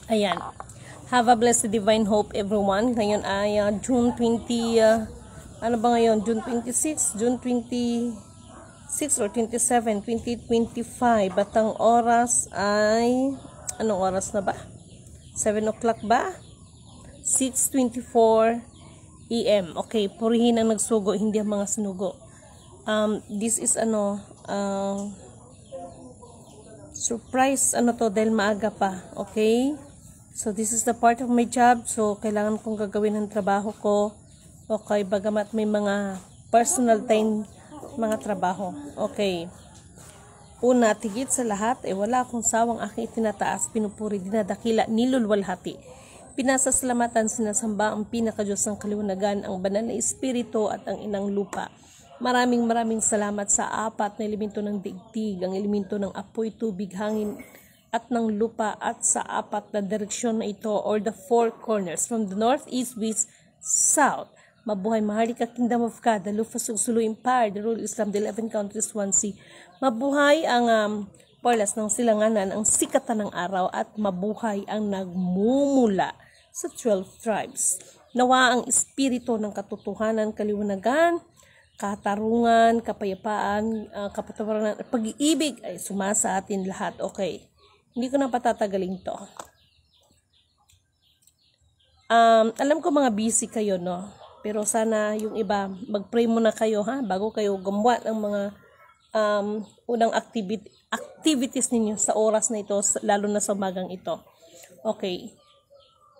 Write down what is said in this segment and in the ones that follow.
Ayan. Have a blessed divine hope everyone. Ngayon ay June 20, ano ba ngayon? June 26, June 26 or 27, 2025. At ang oras ay, anong oras na ba? 7 o'clock ba? 6:24 AM. Okay, purihin ang nagsugo, hindi ang mga sinugo. This is surprise to dahil maaga pa. Okay? So this is the part of my job. So kailangan kong gagawin ang trabaho ko. Okay, bagamat may mga personal time mga trabaho. Okay. Una, tigit sa lahat, wala akong sawang aking itinataas, pinupuri, dinadakila, nilulwalhati. Pinasasalamatan, sinasamba ang pinakadiyos ng kaliwanagan, ang banal na espiritu at ang inang lupa. Maraming salamat sa apat na elemento ng daigdig, ang elemento ng apoy, tubig, hangin at ng lupa, at sa apat na direksyon na ito or the four corners from the north, east, west, south. Mabuhay Maharlika Kingdom of God, the Lufa Sugsulu Empire, the Rule Islam, the 11 countries, 1 sea. Mabuhay ang Perlas ng Silanganan, ang sikatan ng araw, at mabuhay ang nagmumula sa 12 tribes. Nawa ang espiritu ng katotohanan, kaliwanagan, katarungan, kapayapaan, kapatawaran, pag-iibig ay sumasa atin lahat. Okay. Hindi ko na patatagalin to. Alam ko mga busy kayo, no? Pero sana yung iba, mag-pray muna kayo, ha? Bago kayo gumawa ng mga unang activities ninyo sa oras na ito, lalo na sa umagang ito. Okay.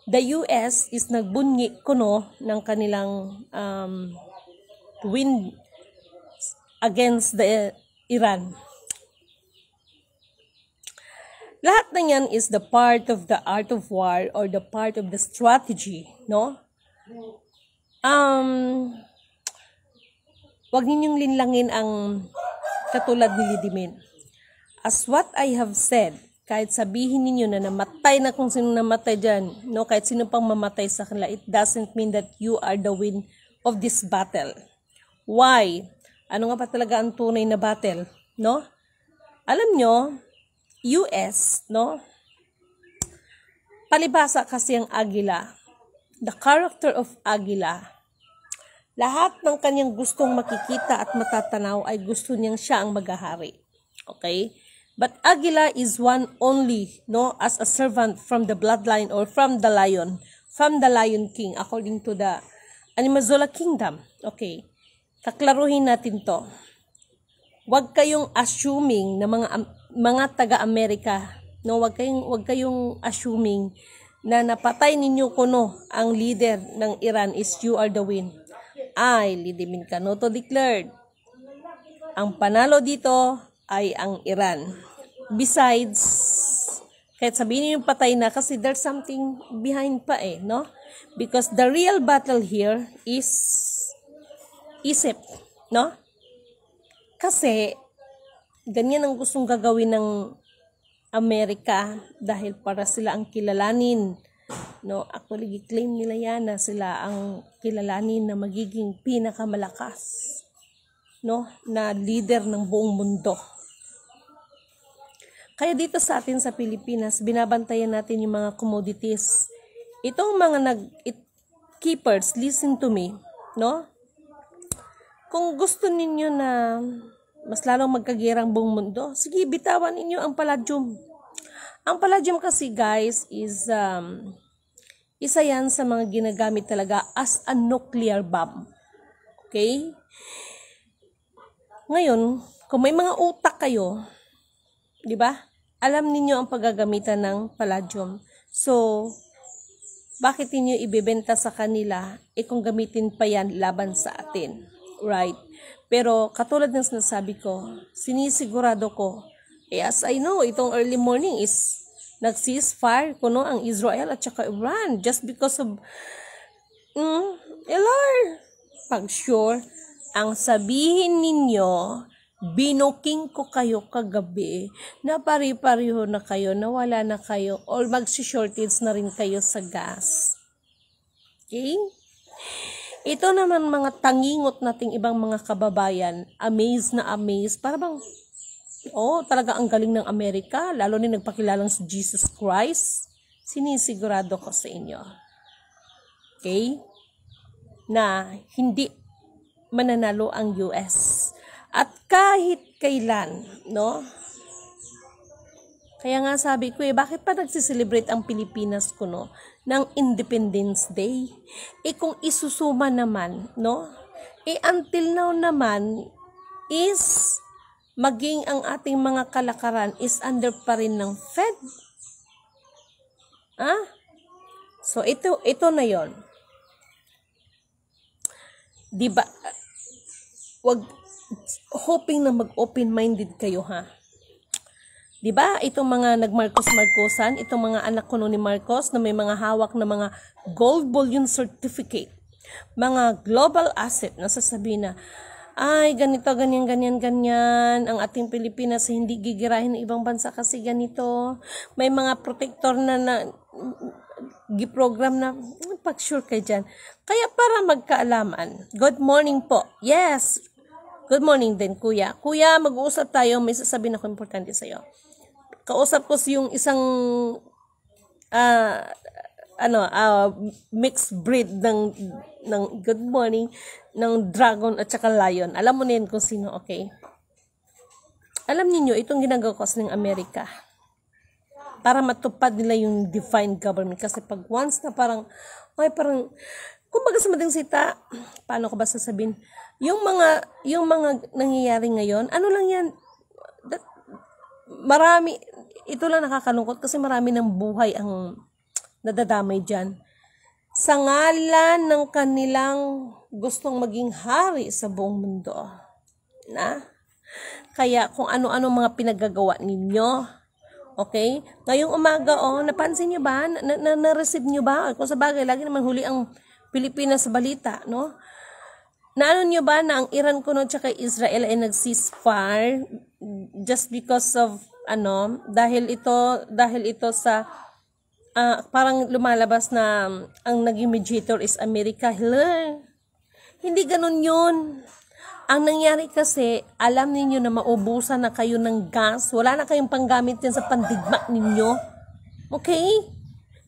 The US is nagbunyi kuno ng kanilang win against the Iran. Lahat na yan is the part of the art of war or the part of the strategy, no? Wag ninyong linlangin ang katulad ni Lidimin. As what I have said, kahit sabihin ninyo na namatay na kung sino namatay dyan, no? Kahit sino pang mamatay sa kanila, it doesn't mean that you are the win of this battle. Why? Ano nga pa talaga ang tunay na battle, no? Alam nyo, US, no? Palibasa kasi ang Agila. The character of Agila. Lahat ng kanyang gustong makikita at matatanaw ay gusto niyang siya ang maghahari. Okay? But Agila is one only, no? As a servant from the bloodline or from the Lion King, according to the Animazola Kingdom. Okay? Taklaruhin natin to. Huwag kayong assuming na mga taga-Amerika, no? Huwag kayong assuming na napatay ninyo kuno ang leader ng Iran is you are the win. Lidimin Canoto declared, ang panalo dito ay ang Iran. Besides, kahit sabihin niyo patay na kasi there's something behind pa no? Because the real battle here is Egypt, no? Kasi ganyan ang gustong gagawin ng Amerika dahil para sila ang kilalanin, no? Actually, i-claim nila yan na sila ang kilalanin na magiging pinakamalakas, no? Na leader ng buong mundo. Kaya dito sa atin sa Pilipinas, binabantayan natin yung mga commodities. Itong mga keepers, listen to me, no? Kung gusto ninyo na mas lalong magkagirang buong mundo, sige, bitawan ninyo ang palladium. Ang palladium kasi, guys, is isa yan sa mga ginagamit talaga as a nuclear bomb. Okay? Ngayon, kung may mga utak kayo, di ba? Alam ninyo ang paggagamitan ng palladium. So, bakit niyo ibebenta sa kanila kung gamitin pa yan laban sa atin? Right? Pero katulad ng sinasabi ko, sinisigurado ko, as I know, itong early morning is nag-ceasefire kuno ang Israel at saka Iran just because of pag sure, ang sabihin ninyo, binuking ko kayo kagabi, na pari-pariho na kayo, nawala na kayo, or magsi-shortage na rin kayo sa gas. Okay? Ito naman mga tangingot nating ibang mga kababayan, amazed na amazed, para bang talaga ang galing ng Amerika, lalo na nagpakilalang si Jesus Christ. sinisigurado ko sa inyo, okay, na hindi mananalo ang US. At kahit kailan, no? Kaya nga sabi ko bakit pa nagsiselebrate ang Pilipinas kuno ng Independence Day? Kung isusuma naman, no? Until now naman is maging ang ating mga kalakaran is under pa rin ng Fed. So ito na 'yon. 'Di ba? Wag hoping na mag-open-minded kayo, ha. 'Di ba? Itong mga nagmarcos-marcosan, itong mga anak ko ni Marcos na may mga hawak na mga gold bullion certificate, mga global asset na sasabihin na ay, ganito, ganyan, ang ating Pilipinas hindi gigirahin ng ibang bansa kasi ganito. May mga protector na giprogram na, pag-sure kayo dyan. Kaya para magkaalaman, good morning po. Yes, good morning din, kuya. Kuya, mag-uusap tayo, may sasabihin ako importante sa'yo. Kausap ko yung isang, mixed breed ng good morning, ng dragon at saka lion. Alam mo na yan kung sino, okay? Alam niyo itong ginagawa ko ng Amerika para matupad nila yung divine government. Kasi pag once na parang kumbaga sa madaling sita, paano ko ba sasabihin? Yung mga nangyayari ngayon, ano lang yan, marami, ito lang nakakalungkot kasi marami ng buhay ang nadadamay dyan. Sa ngalan ng kanilang gustong maging hari sa buong mundo. Na? Kaya kung ano-ano mga pinagagawa ninyo, okay? Ngayong umaga, napansin nyo ba? Na-receive nyo ba? Kung sa bagay, lagi naman huli ang Pilipinas sa balita, no? Naano nyo ba na ang Iran kuno tsaka Israel ay nag-ceasefire just because of, dahil ito sa parang lumalabas na ang naging mediator is America. Hindi ganun yun. Ang nangyari kasi, alam ninyo na maubusan na kayo ng gas. Wala na kayong panggamit yan sa pandigma ninyo. Okay?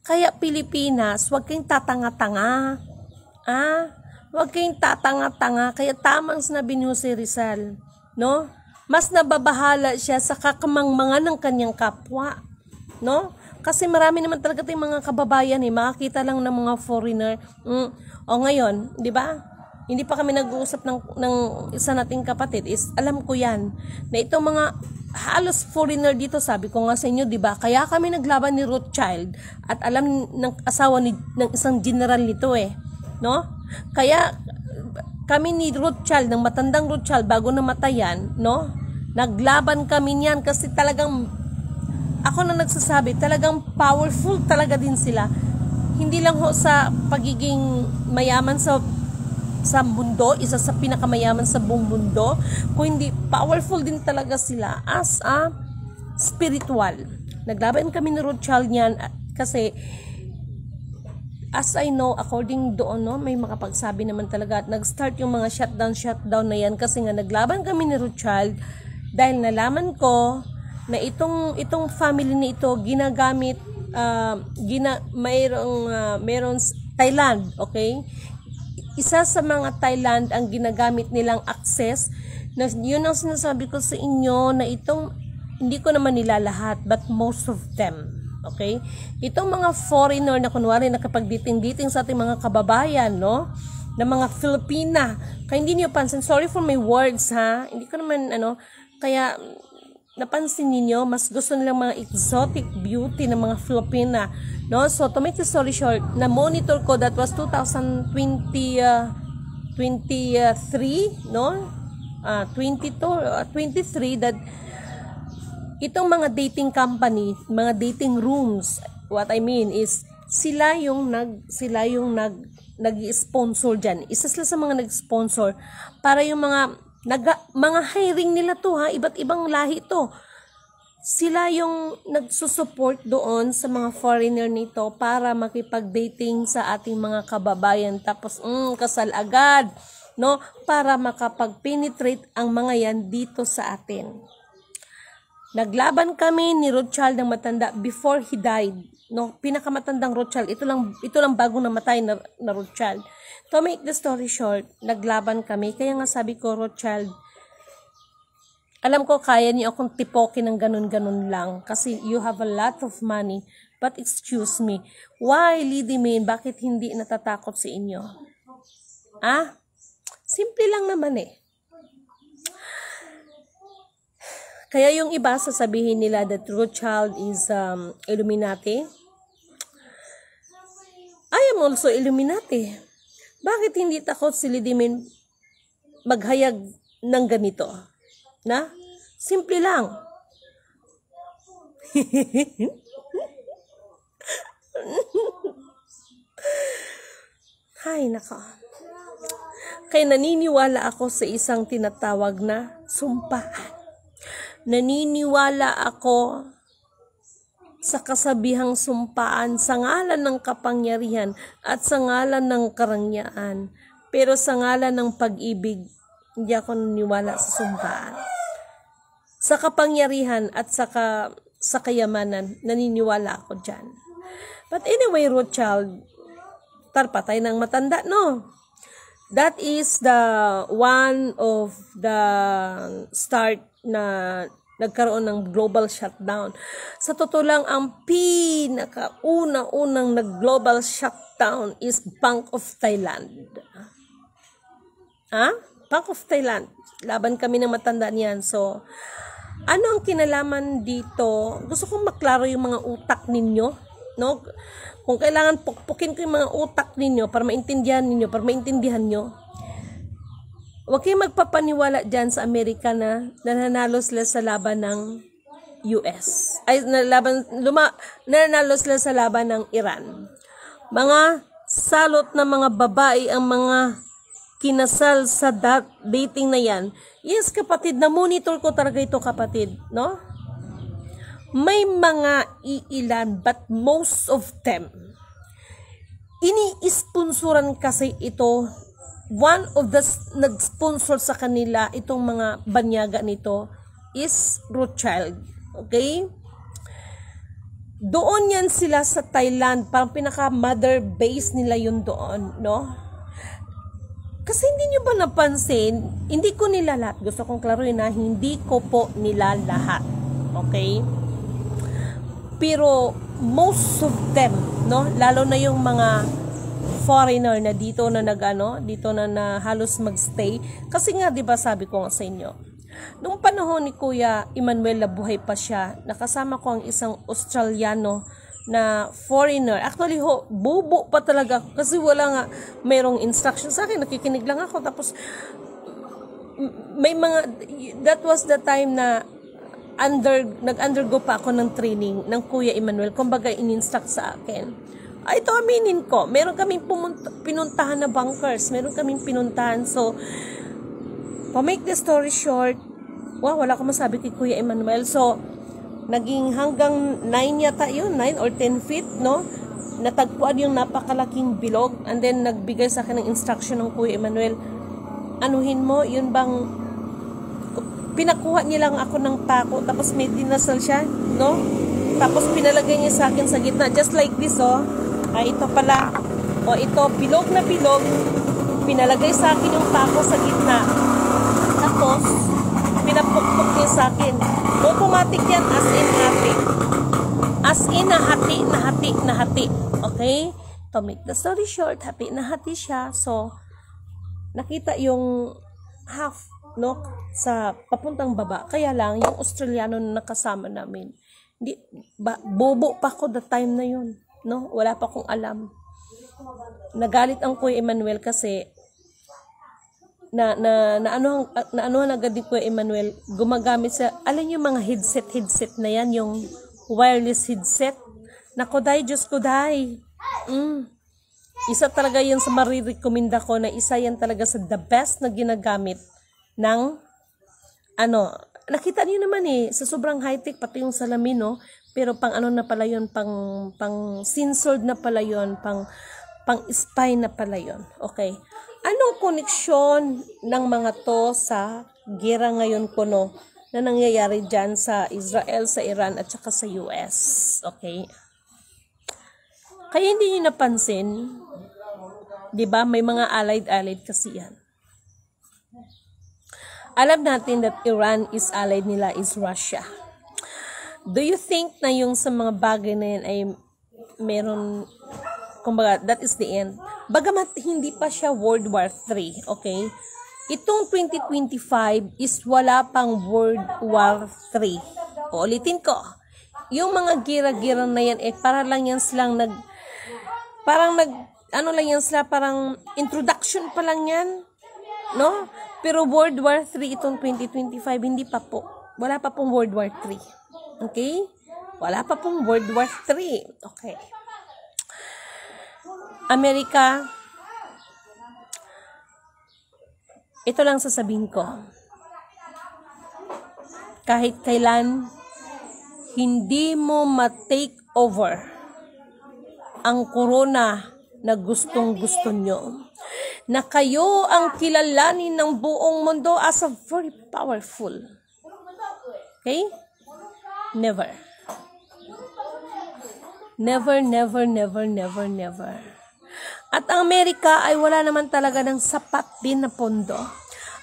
Kaya Pilipinas, huwag kayong tatanga-tanga. Huwag kayong tatanga-tanga. Kaya tamang sinabi ni Jose Rizal, no? Mas nababahala siya sa kakamangmangan ng kanyang kapwa. No? Kasi marami naman talaga tayong mga kababayan makakita lang ng mga foreigner. Ngayon, 'di ba? Hindi pa kami nag-uusap ng isa nating kapatid is alam ko 'yan na itong mga halos foreigner dito, sabi ko nga sa inyo, 'di ba? Kaya kami naglaban ni Rothschild at alam ng asawa ng isang general nito no? Kaya kami ni Rothschild, ng matandang Rothschild bago namatayan, no? Naglaban kami niyan kasi talagang ako na nagsasabi, talagang powerful talaga din sila. Hindi lang sa pagiging mayaman sa mundo, isa sa pinakamayaman sa buong mundo, kundi powerful din talaga sila as a spiritual. Naglaban kami ni Rothschild niyan kasi as I know, according doon, may makapagsabi naman talaga at nag-start yung mga shutdown na yan kasi nga naglaban kami ni Rothschild dahil nalaman ko na itong family ni ito ginagamit mayroong Thailand, okay? Isa sa mga Thailand ang ginagamit nilang access na yun ang sinasabi ko sa inyo na itong hindi ko naman nila lahat but most of them, okay? Itong mga foreigner na kunwari nakapagditing-diting sa ating mga kababayan, no? Na mga Filipina. Kaya hindi niyo pansin, sorry for my words, ha? Hindi ko naman kaya napansin niyo mas gusto nilang mga exotic beauty ng mga Filipina, no? So to make the story short, na monitor ko, that was 2023, no? 23, that itong mga dating company, mga dating rooms, what I mean is sila yung nag-sponsor diyan. Isa sila sa mga nag-sponsor para yung mga hiring nila to, ha, iba't ibang lahi to. Sila yung nagsusupport doon sa mga foreigner nito para makipag-dating sa ating mga kababayan. Tapos, kasal agad, no? Para makapag-penetrate ang mga yan dito sa atin. Naglaban kami ni Rothschild ng matanda before he died. No, pinakamatandang Rothschild. Ito lang bagong namatay na Rothschild. To make the story short, naglaban kami. Kaya nga sabi ko, Rothschild, alam ko kaya niyo akong tipokin ng ganun-ganun lang. Kasi you have a lot of money. But excuse me, why, Lady Main, bakit hindi natatakot sa inyo? Simple lang naman eh. Kaya yung iba sasabihin nila that Rothschild is Illuminati. I am also Illuminati. Bakit hindi takot si Lady Main maghayag ng ganito? Na? Simple lang. Hay nako. Kaya naniniwala ako sa isang tinatawag na sumpahan. Naniniwala ako sa kasabihang sumpaan sa ngalan ng kapangyarihan at sa ngalan ng karangyaan. Pero sa ngalan ng pag-ibig, hindi ako naniniwala sa sumpaan. Sa kapangyarihan at sa kayamanan, naniniwala ako dyan. But anyway, Rothschild, patay ng matanda, no? That is the one of the start na nagkaroon ng global shutdown. Sa totoo lang, ang pinakauna-unang nag-global shutdown is Bank of Thailand. Bank of Thailand. Laban kami ng matanda niyan. So, ano ang kinalaman dito? Gusto kong maklaro yung mga utak ninyo. No? Kung kailangan pukpukin ko yung mga utak ninyo para maintindihan nyo. Huwag kayong magpapaniwala dyan sa Amerika na nananalo sila sa laban ng US. Nananalo sila sa laban ng Iran. Mga salot na mga babae ang mga kinasal sa dating na yan. Yes, kapatid, na-monitor ko talaga ito, kapatid. No? May mga iilan, but most of them, ini-sponsoran kasi ito. One of the nag-sponsor sa kanila, itong mga banyaga nito, is Rothschild. Okay? Doon yan sila sa Thailand. Parang pinaka-mother base nila yun doon. No? Kasi hindi nyo ba napansin, hindi ko nila lahat. Gusto kong klaruhin na hindi ko po nila lahat. Okay? Pero most of them, no, lalo na yung mga foreigner na dito na dito na halos magstay. Kasi nga 'di ba sabi ko nga sa inyo, nung panahon ni Kuya Emmanuel buhay pa siya, nakasama ko ang isang Australiano na foreigner. Actually bubo pa talaga kasi wala nga mayroong instruction sa akin, nakikinig lang ako tapos may mga, that was the time na nag-undergo pa ako ng training ng Kuya Emmanuel, kumbaga in-instruct sa akin. Ito aminin ko, meron kaming pinuntahan na bunkers, meron kaming pinuntahan. So, to make the story short, wala ko masabi kay Kuya Emmanuel. So, naging hanggang 9 yata yun, 9 or 10 feet, no? Natagpuan yung napakalaking bilog, and then nagbigay sa akin ng instruction ng Kuya Emmanuel, anuhin mo, yun bang pinakuha niya lang ako ng pako, tapos may dinasal siya, no? Tapos pinalagay niya sa akin sa gitna, just like this, oh. Ito pala, ito, bilog na bilog, pinalagay sa akin yung pako sa gitna. Tapos, pinapukpok niya sa akin. Automatic yan, as in hati. As in, nahati. Okay? To make the story short, nahati siya. So, nakita yung half, no, sa papuntang baba. Kaya lang, yung Australiano na nakasama namin, bobo pa ko the time na yun, no? Wala pa akong alam. Nagalit ang Kuya Emmanuel kasi naanuhan agad ni Kuya Emmanuel, gumagamit sa, alam niyo mga headset na yan, yung wireless headset. Nako day, Diyos ko day. Isa talaga yan sa marirekomenda ko, na isa yan talaga sa the best na ginagamit ng nakita niyo naman sa sobrang high-tech, pati yung salamin, no? Pero pang na pala yun, pang censored na pala yun, pang spy na pala yun. Okay. Anong koneksyon ng mga to sa gera ngayon ko, no? na nangyayari dyan sa Israel, sa Iran, at saka sa US. Okay? Kaya hindi nyo napansin, di ba, may mga allied kasi yan. Alam natin that Iran is allied nila is Russia. Do you think na yung sa mga bagay na yan ay meron, kumbaga, that is the end? Bagamat hindi pa siya World War III, okay? Itong 2025 is wala pang World War III. Ulitin ko, yung mga gira-gira na yan, para lang yan silang lang yan sila, parang introduction pa lang yan, no? Pero World War III itong 2025, hindi pa po. Wala pa pong World War III. Okay? Wala pa pong World War III. Okay. Amerika, ito lang sasabihin ko. Kahit kailan, hindi mo ma-take over ang corona na gustong-gusto nyo. Na kayo ang kilalanin ng buong mundo as a very powerful. Okay? Never. Never, never, never, never, never. At ang Amerika ay wala naman talaga ng sapat din na pondo.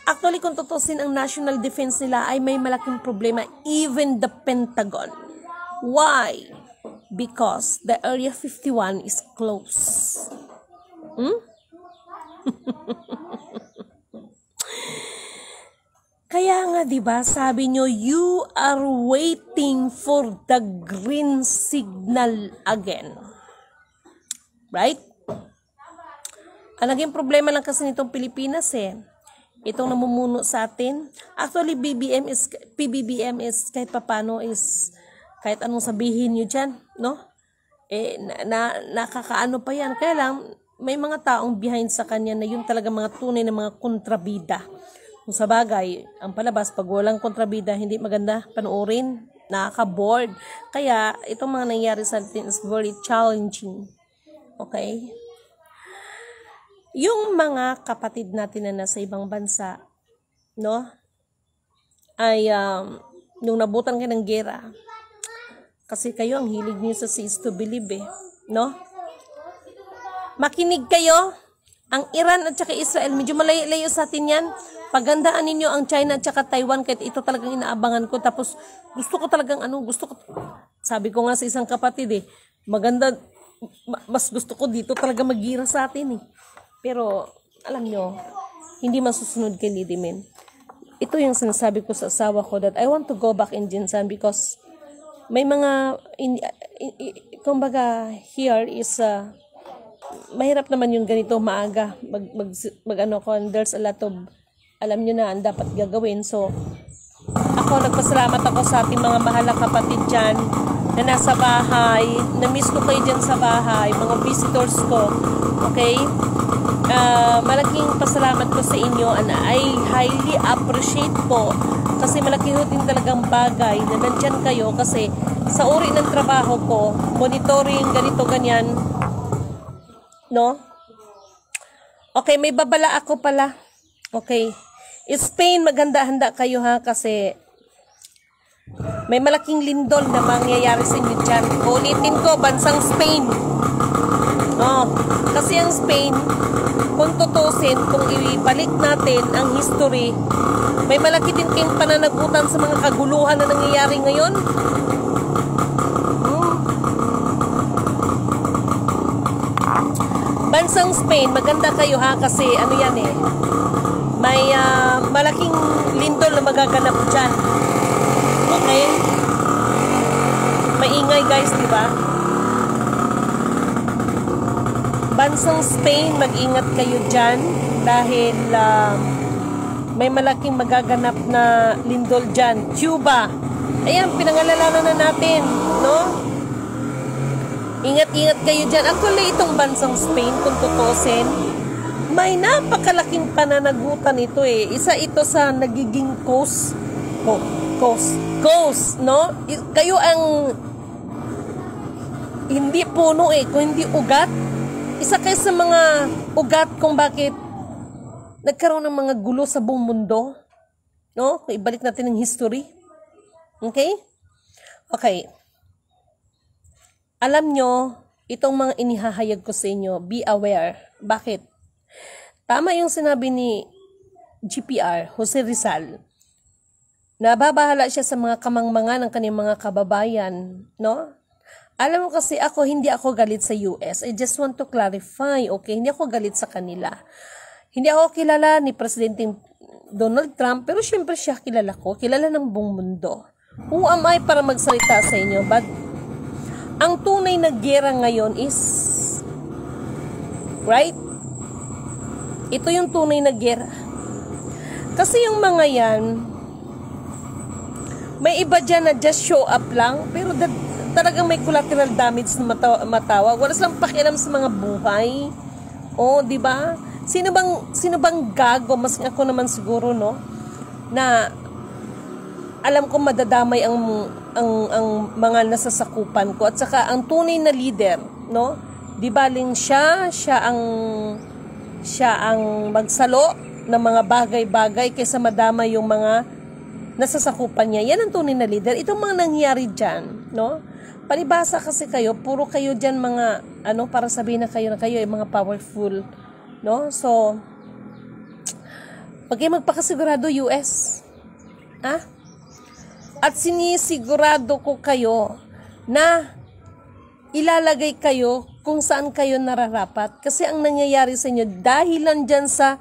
Actually, kung tutusin, ang national defense nila ay may malaking problema, even the Pentagon. Why? Because the Area 51 is closed. Kaya nga, diba, sabi nyo, you are waiting for the green signal again. Right? Ang naging problema lang kasi nitong Pilipinas itong namumuno sa atin. Actually, PBBM is kahit papano is, kahit anong sabihin nyo dyan, no? Nakakaano pa yan. Kaya lang, may mga taong behind sa kanya na yun talaga mga tunay na mga kontrabida. Kung sa bagay, ang palabas, pag walang kontrabida, hindi maganda panoorin, nakaka-board. Kaya, itong mga nangyari sa atin is very challenging. Okay? Yung mga kapatid natin na nasa ibang bansa, no? Ay, nung nabutan kayo ng gera, kasi kayo, ang hilig niyo sa cease to believe, no? Makinig kayo, ang Iran at saka Israel, medyo malayo sa atin yan. Pagandaan ninyo ang China at saka Taiwan, kahit ito talagang inaabangan ko. Tapos, gusto ko talagang sabi ko nga sa isang kapatid maganda, mas gusto ko dito talaga magira sa atin Pero, alam nyo, hindi masusunod kay Lidimin. Ito yung sinasabi ko sa asawa ko that I want to go back in Jinsan because may mga, kumbaga, here is, mahirap naman yung ganito maaga there's a lot of alam nyo na ang dapat gagawin. So nagpasalamat ako sa ating mga mahal na kapatid dyan na nasa bahay, na miss ko kayo dyan sa bahay, mga visitors ko. Okay, malaking pasalamat ko sa inyo and I highly appreciate po kasi malaki din talagang bagay na nandyan kayo kasi sa uri ng trabaho ko, monitoring, ganito, ganyan. No? Okay, may babala ako pala. Okay. Spain, maganda-handa kayo kasi may malaking lindol na mangyayari sa inyo dyan. Ulitin ko, bansang Spain. No? Kasi ang Spain, kung tutusin, kung ibalik natin ang history, may malaki din kayong pananagutan sa mga kaguluhan na nangyayari ngayon. Bansang Spain, maganda kayo kasi ano yan may malaking lindol na magaganap dyan. Okay? Maingay guys, di ba? Bansang Spain, mag-ingat kayo dyan dahil may malaking magaganap na lindol dyan. Cuba, ayan, pinangalalanan na natin, no? Ingat-ingat kayo dyan. Actually, itong bansang Spain, kung tutusin, may napakalaking pananagutan ito Isa ito sa nagiging coast, no? Kayo ang hindi puno kung hindi ugat. Isa kayo sa mga ugat kung bakit nagkaroon ng mga gulo sa buong mundo, no? Ibalik natin ang history. Okay? Okay. Alam nyo, itong mga inihahayag ko sa inyo, be aware. Bakit? Tama yung sinabi ni GPR, Jose Rizal, nababahala siya sa mga kamangmanga ng kanyang mga kababayan, no? Alam mo kasi hindi ako galit sa US. I just want to clarify, okay? Hindi ako galit sa kanila. Hindi ako kilala ni Presidente Donald Trump, pero syempre siya kilala ko. Kilala ng buong mundo. Who am I para magsalita sa inyo? But ang tunay na gera ngayon is, right? Ito yung tunay na gera. Kasi yung mga yan, may iba dyan na just show up lang, pero talagang may collateral damage na matawag. Wala silang pakialam sa mga buhay. O, di ba? Sino bang gago? Mas ako naman siguro, no? Na alam ko madadamay ang mga nasasakupan ko. At saka ang tunay na leader, no? Di baling siya ang magsalo ng mga bagay-bagay kaysa madama yung mga nasasakupan niya. Yan ang tunay na leader. Itong mga nangyari dyan, no? Palibasa kasi kayo, puro kayo dyan mga, para sabihin na kayo ay mga powerful, no? So, pag kayo magpakasigurado, US, at sinisigurado ko kayo na ilalagay kayo kung saan kayo nararapat. Kasi ang nangyayari sa inyo, dahilan dyan sa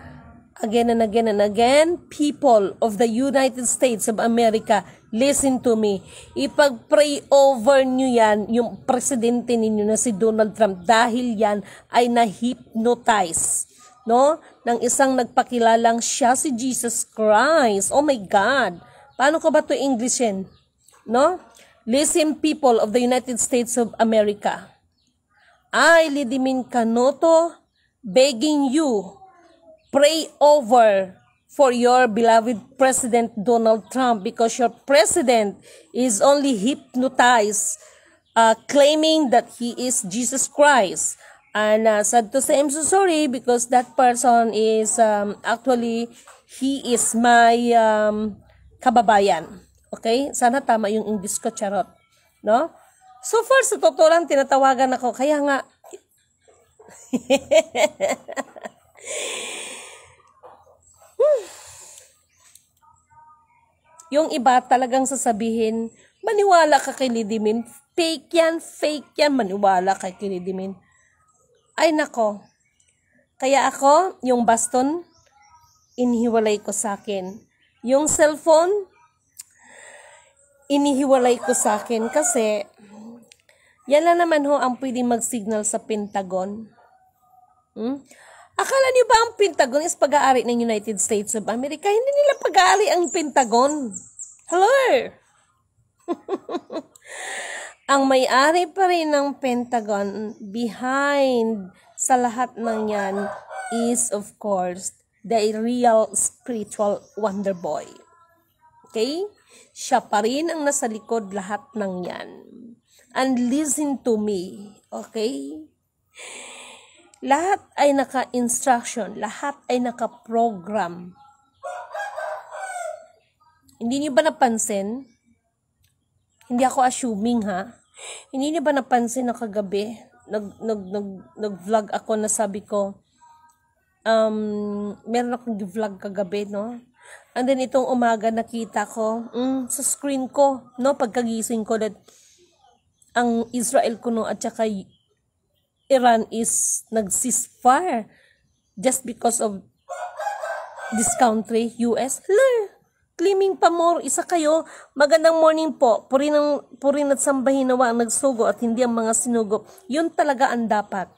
again and again and again, people of the United States of America, listen to me. Ipag-pray over nyo yan, yung presidente ninyo na si Donald Trump, dahil yan ay na-hypnotize, no? Ng isang nagpakilalang siya si Jesus Christ. Oh my God! Paano ko ba ito Englishin? No? Listen, people of the United States of America. I, Lidimin Canoto, begging you, pray over for your beloved President Donald Trump, because your president is only hypnotized, claiming that he is Jesus Christ. And sad to say, I'm so sorry because that person is actually, he is my kababayan. Okay? Sana tama yung English ko, charot. No? So far, sa totoo lang, tinatawagan ako. Kaya nga, yung iba talagang sasabihin, maniwala ka kay Lidimin. Fake yan, maniwala kay Lidimin. Ay nako. Kaya ako, yung baston, inihiwalay ko sa akin. Yung cellphone, inihiwalay ko sa akin kasi yan lang naman ho ang pwedeng mag-signal sa Pentagon. Akala niyo ba ang Pentagon is pag-aari ng United States of America? Hindi nila pag-aari ang Pentagon. Hello? Ang may-ari pa rin ng Pentagon behind sa lahat ng yan is of course the real spiritual wonder boy. Okay? Siya pa rin ang nasa likod lahat ng yan. And listen to me. Okay? Lahat ay naka-instruction. Lahat ay naka-program. Hindi niyo ba napansin? Hindi ako assuming ha. Hindi niyo ba napansin na kagabi, nag-vlog ako na sabi ko, meron akong vlog kagabi, no? And then itong umaga nakita ko, sa screen ko, no, pagkagising ko, that ang Israel ko no, at saka Iran is nag-ceasefire just because of this country, US. Hello! Claiming pa more, isa kayo, magandang morning po, purin at sambahin nawa ang nagsugo at hindi ang mga sinugo. Yun talaga ang dapat.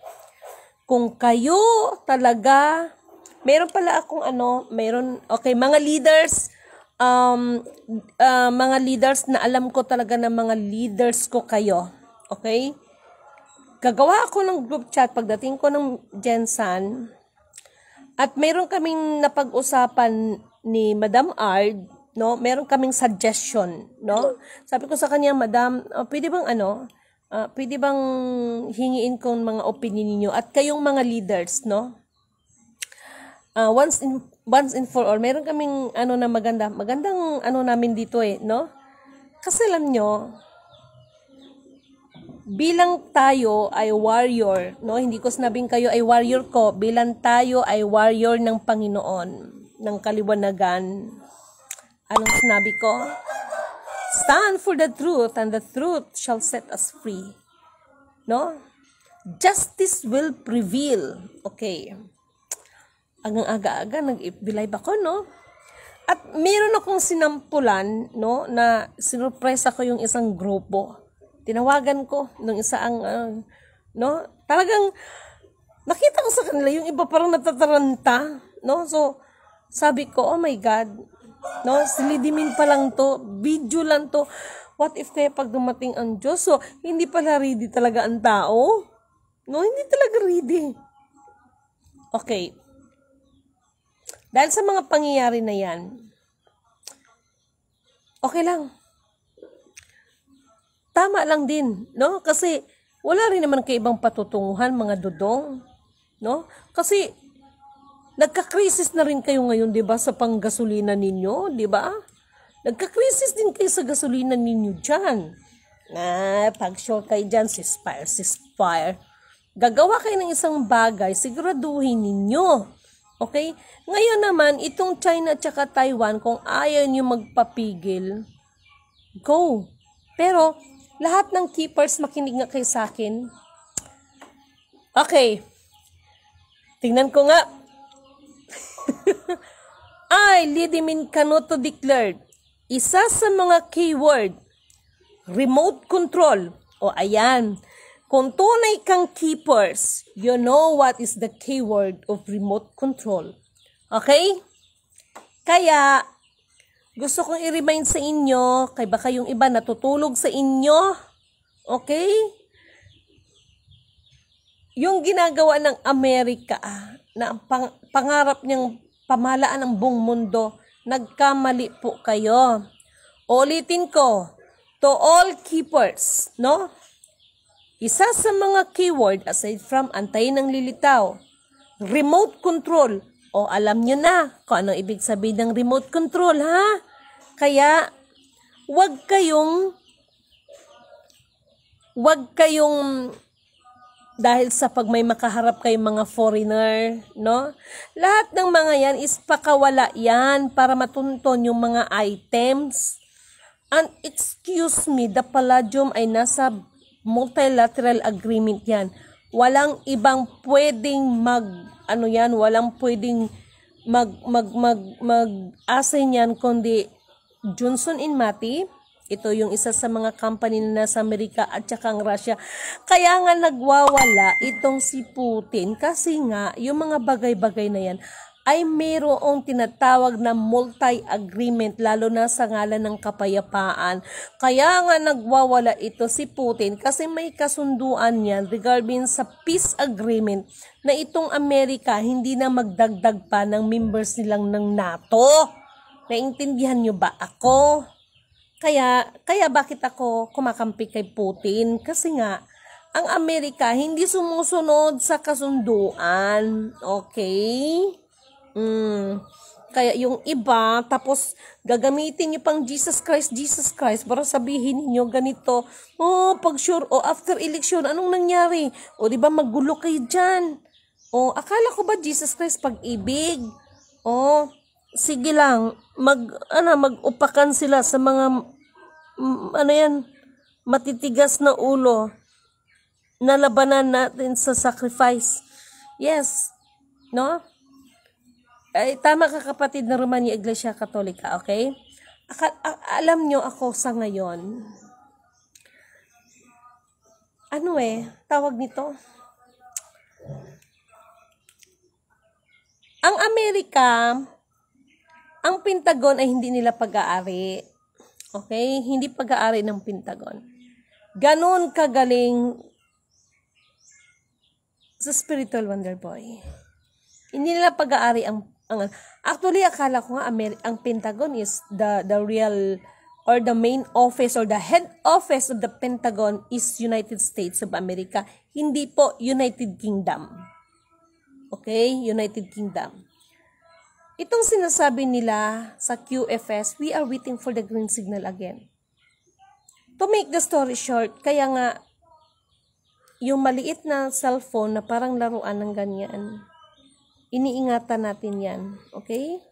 Kung kayo talaga, meron pala akong okay, mga leaders na alam ko talaga na mga leaders ko kayo. Okay? Gagawa ako ng group chat pagdating ko ng Jensen, at meron kaming napag-usapan ni Madam Ard, no? Meron kaming suggestion, no? Sabi ko sa kanya, Madam, pwede bang hingiin ko mga opinion niyo at kayong mga leaders, no? Once and for all, meron kaming magandang namin dito no? Kasi alam nyo, bilang tayo ay warrior, no? Hindi ko sinabing kayo ay warrior ko, bilang tayo ay warrior ng Panginoon, ng kaliwanagan. Anong sinabi ko? Stand for the truth, and the truth shall set us free. No? Justice will prevail. Okay. Hanggang aga-aga, nag-live ako, no? At meron akong sinampulan, no, na sinurpresa ko yung isang grupo. Tinawagan ko nung isang, no, talagang nakita ko sa kanila, yung iba parang natataranta, no? So, sabi ko, oh my God, no, silidimin pa lang to, video lang to. What if kaya pag dumating ang Diyos? So, hindi pala ready talaga ang tao? No, hindi talaga ready. Okay. Dahil sa mga pangyayari na yan, okay lang. Tama lang din, no? Kasi wala rin naman kaibang patutunguhan, mga dudong, no? Kasi nagka-crisis na rin kayo ngayon, 'di ba, sa panggasolina ninyo, 'di ba? Nagka-crisis din kayo sa gasolina ninyo diyan. Pag sure kayo diyan, ceasefire. Gagawa kayo ng isang bagay, siguraduhin ninyo. Okay? Ngayon naman, itong China at saka Taiwan, kung ayaw nyo magpapigil, go. Pero, lahat ng keepers, makinig nga kayo sa akin. Okay. Tingnan ko nga. Lidimin Canoto declared, isa sa mga keyword, remote control. O ayan, kung tunay kang keepers, you know what is the keyword of remote control. Okay? Kaya, gusto kong i-remind sa inyo, kay baka yung iba natutulog sa inyo, okay? Yung ginagawa ng Amerika, na pangarap niyang pamahalaan ng buong mundo, nagkamali po kayo. Ulitin ko, to all keepers, no? Isa sa mga keyword, aside from antayin ng lilitaw, remote control. O alam nyo na kung anong ibig sabihin ng remote control, ha? Kaya, wag kayong, dahil sa pag may makaharap kayong mga foreigner, no? Lahat ng mga yan is pakawala yan para matunton yung mga items. And excuse me, the palladium ay nasa multilateral agreement yan. Walang ibang pwedeng walang pwedeng mag-assign yan kundi Johnson & Matthey. Ito yung isa sa mga company na nasa Amerika at saka ang Russia. Kaya nga nagwawala itong si Putin kasi nga yung mga bagay-bagay na yan ay mayroong tinatawag na multi-agreement lalo na sa ngalan ng kapayapaan. Kaya nga nagwawala ito si Putin kasi may kasunduan yan regarding sa peace agreement na itong Amerika hindi na magdagdag pa ng members nilang ng NATO. Naintindihan nyo ba ako? Kaya bakit ako kumakampi kay Putin? Kasi nga, ang Amerika hindi sumusunod sa kasunduan. Okay? Kaya yung iba, tapos gagamitin nyo pang Jesus Christ, para sabihin niyo ganito, pag sure, after election, anong nangyari? Di ba magulo kayo dyan? Akala ko ba Jesus Christ pag-ibig? Sige lang, mag-upakan sila sa mga, matitigas na ulo na labanan natin sa sacrifice. Yes, no? Ay, tama ka kapatid na Romania Iglesia Katolika, okay? Alam nyo ako sa ngayon, tawag nito? Ang Amerika, ang Pentagon ay hindi nila pag-aari. Okay? Hindi pag-aari ng Pentagon. Ganon kagaling sa Spiritual Wonder Boy. Hindi nila pag-aari ang actually, akala ko nga ang Pentagon is the real or the main office or the head office of the Pentagon is United States of America. Hindi po United Kingdom. Okay? United Kingdom. Itong sinasabi nila sa QFS, we are waiting for the green signal again. To make the story short, kaya nga, yung maliit na cellphone na parang laruan ng ganyan, iniingatan natin yan. Okay?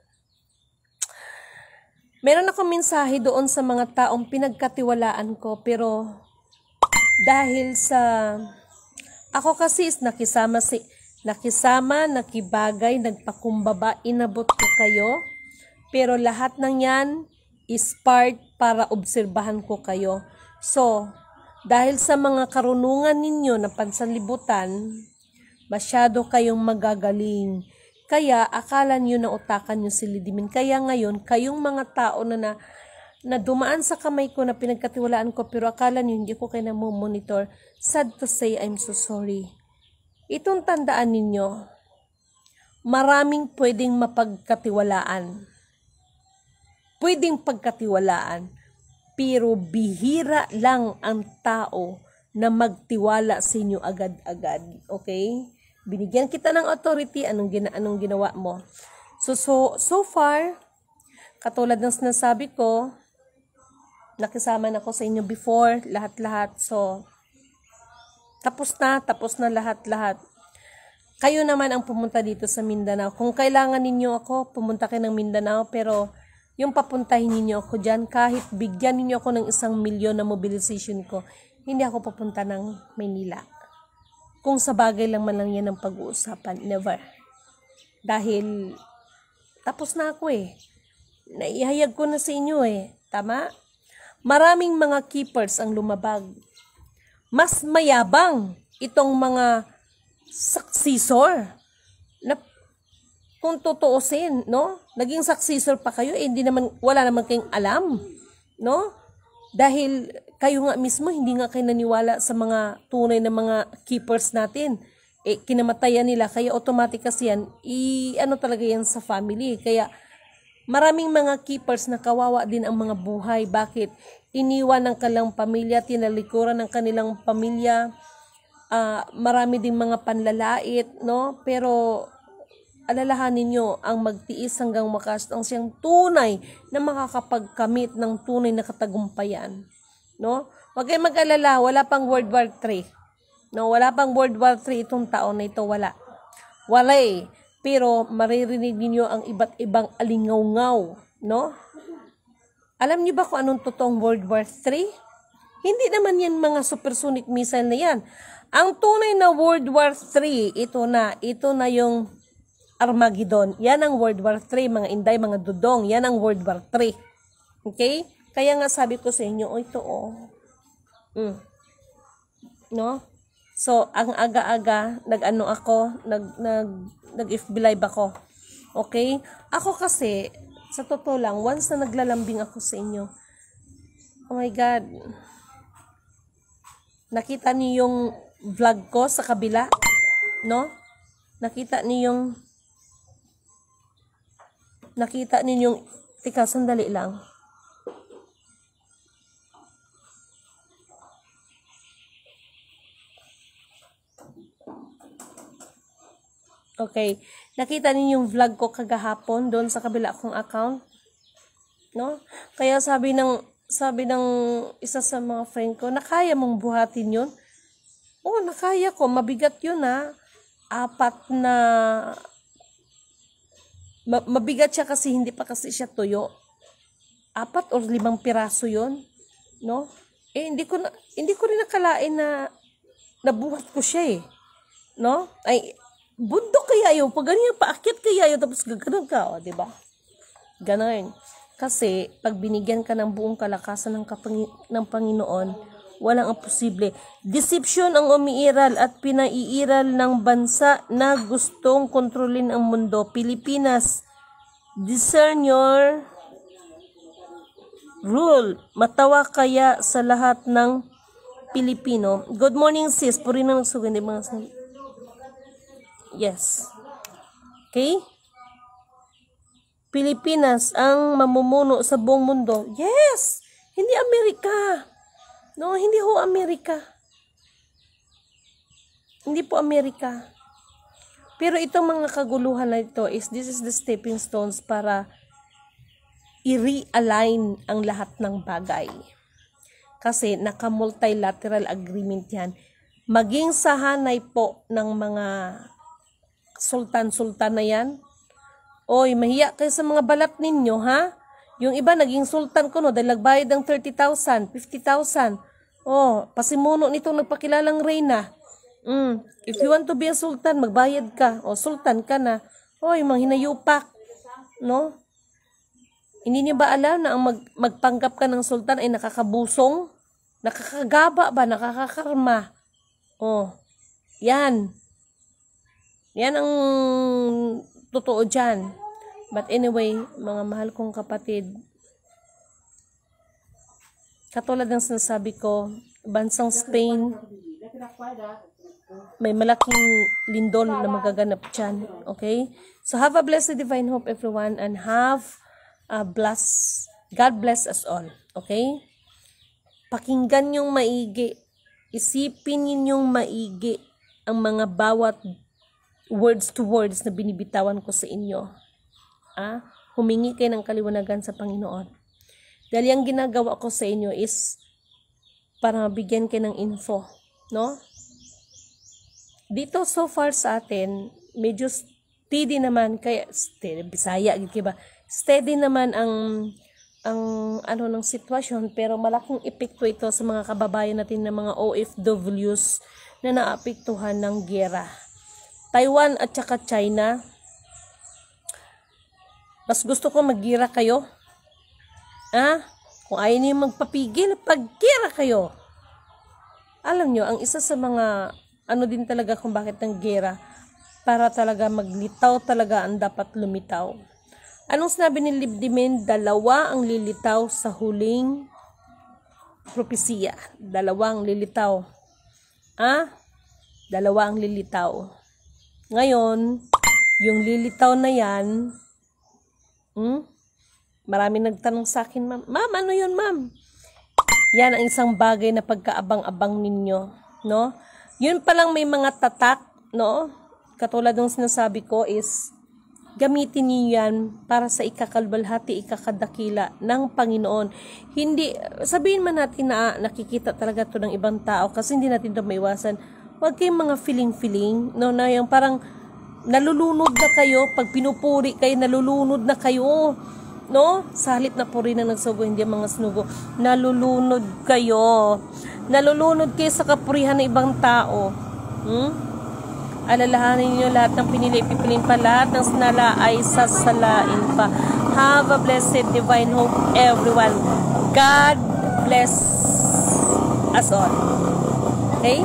Meron ako mensahe doon sa mga taong pinagkatiwalaan ko, pero dahil sa ako kasi is nakisama, nakibagay, nagpakumbaba, inabot ko kayo, pero lahat ng yan is part para obserbahan ko kayo. So, dahil sa mga karunungan ninyo na pansanlibutan, masyado kayong magagaling. Kaya, akala nyo na utakan nyo si Lidimin. Kaya ngayon, kayong mga tao na dumaan sa kamay ko na pinagkatiwalaan ko, pero akala nyo hindi ko kayo monitor. Sad to say, I'm so sorry. Itong tandaan ninyo, maraming pwedeng mapagkatiwalaan. Pwedeng pagkatiwalaan, pero bihira lang ang tao na magtiwala sa inyo agad-agad. Okay? Binigyan kita ng authority, anong ginawa mo? So far, katulad ng sinasabi ko, nakisama na ako sa inyo before, lahat-lahat. So, tapos na lahat-lahat. Kayo naman ang pumunta dito sa Mindanao. Kung kailangan ninyo ako, pumunta kayo ng Mindanao, pero yung papuntahin ninyo ako dyan, kahit bigyan ninyo ako ng 1 milyon na mobilization ko, hindi ako papunta ng Maynila. Kung sa bagay lang man lang yan ang pag-uusapan, never. Dahil, tapos na ako Naihayag ko na sa inyo Tama? Maraming mga keepers ang lumabag. Mas mayabang itong mga successor na kung tutuusin, no? Naging successor pa kayo, wala naman kayong alam, no? Dahil kayo nga mismo, hindi nga kayo naniwala sa mga tunay na mga keepers natin. Kinamatayan nila, kaya automatic kasi yan, talaga yan sa family. Kaya maraming mga keepers na kawawa din ang mga buhay. Bakit? Iniwan ng kanilang pamilya, tinalikuran ng kanilang pamilya, marami din mga panlalait, no? Pero alalahanin nyo, ang magtiis hanggang wakas ang siyang tunay na makakapagkamit ng tunay na katagumpayan. No? Huwag kayong mag-alala, wala pang World War III. No? Wala pang World War III itong taon na ito, wala. Wala Pero maririnig niyo ang iba't ibang alingaw-ngaw. No? Alam niyo ba kung anong totoong World War III? Hindi naman yan mga supersonic missile na yan. Ang tunay na World War III, ito na yung Armageddon. Yan ang World War III, mga inday, mga dudong. Yan ang World War III. Okay? Kaya nga sabi ko sa inyo, ito No? So, ang aga-aga, nag-FB live ako. Okay? Ako kasi, sa totoo lang, once na naglalambing ako sa inyo, oh my God, nakita niyo yung vlog ko sa kabila? No? Nakita niyo yung, tika, sandali lang. Okay. Nakita niyo yung vlog ko kagahapon doon sa kabila kong account? No? Kaya sabi ng isa sa mga friend ko, nakaya mong buhatin yun? Oo, nakaya ko. Mabigat yun mabigat siya kasi hindi pa kasi siya tuyo. 4 or 5 piraso yun. No? Hindi ko rin nakalain na nabuhat ko siya No? Ay, bundok kaya yun. Pag ganyan, paakyat kaya yun, tapos gaganon ka, diba? Ganon. Kasi, pag binigyan ka ng buong kalakasan ng Panginoon, walang imposible. Deception ang umiiral at pinaiiral ng bansa na gustong kontrolin ang mundo. Pilipinas, discern your rule. Matawa kaya sa lahat ng Pilipino. Good morning, sis. Puri na nagsugandi mga yes. Okay? Pilipinas ang mamumuno sa buong mundo. Yes! Hindi Amerika. No, hindi ho Amerika. Hindi po Amerika. Pero itong mga kaguluhan na ito this is the stepping stones para i-realign ang lahat ng bagay. Kasi naka-multilateral agreement yan. Maging sa hanay po ng mga sultan-sultan na yan. Oy, mahiya kayo sa mga balat ninyo, ha? Yung iba, naging sultan ko, no, dahil nagbayad ng 30,000, 50,000. Oh, pasimuno nitong nagpakilalang reyna. If you want to be a sultan, magbayad ka. O, sultan ka na. Oy, mga hinayupak. No? Hindi niyo ba alam na ang magpanggap ka ng sultan ay nakakabusong? Nakakagaba ba? Nakakakarma? Oh, yan. Yan ang totoo dyan. But anyway, mga mahal kong kapatid, katulad ng sinasabi ko, bansang Spain, may malaking lindol na magaganap dyan. Okay? So have a blessed divine hope everyone, and have a God bless us all. Okay? Pakinggan yung maigi. Isipin ninyong maigi ang mga bawat words to words na binibitawan ko sa inyo. Humingi kayo ng kaliwanagan sa Panginoon. Dahil yung ginagawa ko sa inyo is para mabigyan kayo ng info. No? Dito so far sa atin, medyo steady naman, kaya steady, Bisaya, diba? Steady naman ang ng sitwasyon, pero malaking epekto ito sa mga kababayan natin na mga OFWs na naapektuhan ng giyera. Taiwan at saka China, mas gusto ko mag-gira kayo. Kung ayaw niyo magpapigil, pag-gira kayo. Alam nyo, ang isa sa mga din talaga kung bakit ng gera, para talaga maglitaw talaga ang dapat lumitaw. Anong sinabi ni Libdimin? 2 ang lilitaw sa huling propesiya. 2 ang lilitaw. 2 ang lilitaw. Ngayon, yung lilitaw na yan, marami nagtanong sa akin, ma'am, ano yun, ma'am? Yan ang isang bagay na pagkaabang-abang ninyo, no? Yun palang may mga tatak, no? Katulad ng sinasabi ko is, gamitin niyo yan para sa ikakalbalhati, ikakadakila ng Panginoon. Hindi, sabihin man natin na nakikita talaga to ng ibang tao kasi hindi natin ito maiwasan. Huwag kayong mga feeling-feeling, no? Na yung parang nalulunod na kayo, pag pinupuri kayo, nalulunod na kayo. No? Sa halip na puri na nagsugo, hindi ang mga sunugo. Nalulunod kayo. Nalulunod kayo sa kapurihan ng ibang tao. Alalahanin niyo lahat ng pinili, pipilin pa, lahat ng sinala ay sasalain pa. Have a blessed divine hope, everyone. God bless us all. Okay?